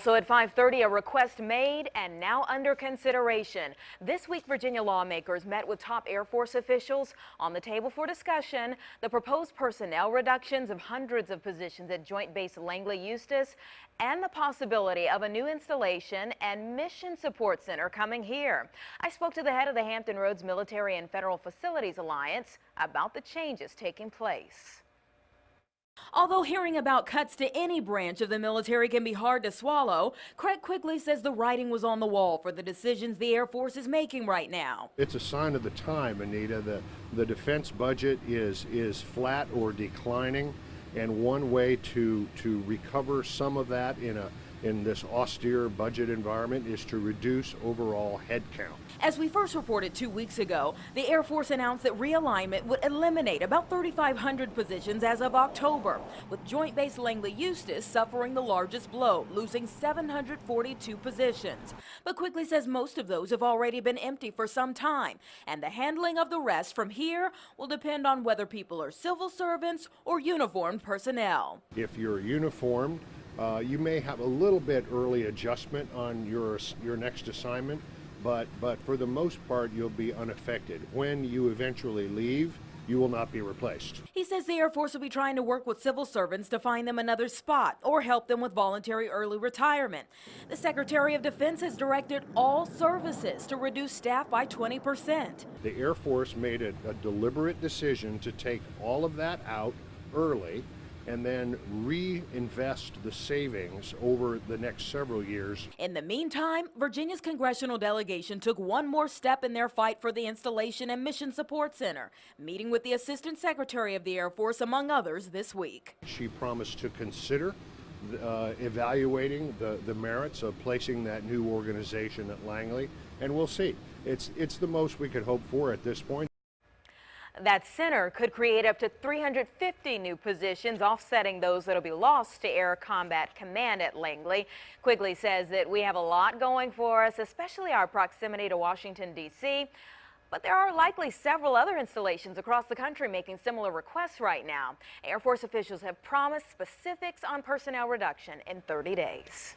So at 5:30, a request made and now under consideration. This week, Virginia lawmakers met with top Air Force officials. On the table for discussion, the proposed personnel reductions of hundreds of positions at Joint Base Langley Eustis and the possibility of a new installation and mission support center coming here. I spoke to the head of the Hampton Roads Military and Federal Facilities Alliance about the changes taking place. Although hearing about cuts to any branch of the military can be hard to swallow, Craig Quigley says the writing was on the wall for the decisions the Air Force is making right now. It's a sign of the time, Anita. The defense budget is flat or declining, and one way to recover some of that in this austere budget environment is to reduce overall headcount. As we first reported 2 weeks ago, the Air Force announced that realignment would eliminate about 3,500 positions as of October, with Joint Base Langley Eustis suffering the largest blow, losing 742 positions. But Quigley says most of those have already been empty for some time, and the handling of the rest from here will depend on whether people are civil servants or uniformed personnel. If you're uniformed, you may have a little bit early adjustment on your next assignment, but for the most part, you'll be unaffected. When you eventually leave, you will not be replaced. He says the Air Force will be trying to work with civil servants to find them another spot or help them with voluntary early retirement. The Secretary of Defense has directed all services to reduce staff by 20%. The Air Force made a deliberate decision to take all of that out early and then reinvest the savings over the next several years. In the meantime, Virginia's congressional delegation took one more step in their fight for the installation and mission support center, meeting with the Assistant Secretary of the Air Force, among others, this week. She promised to consider evaluating the merits of placing that new organization at Langley, and we'll see. It's the most we could hope for at this point. That center could create up to 350 new positions, offsetting those that will be lost to Air Combat Command at Langley. Quigley says that we have a lot going for us, especially our proximity to Washington, D.C., but there are likely several other installations across the country making similar requests right now. Air Force officials have promised specifics on personnel reduction in 30 days.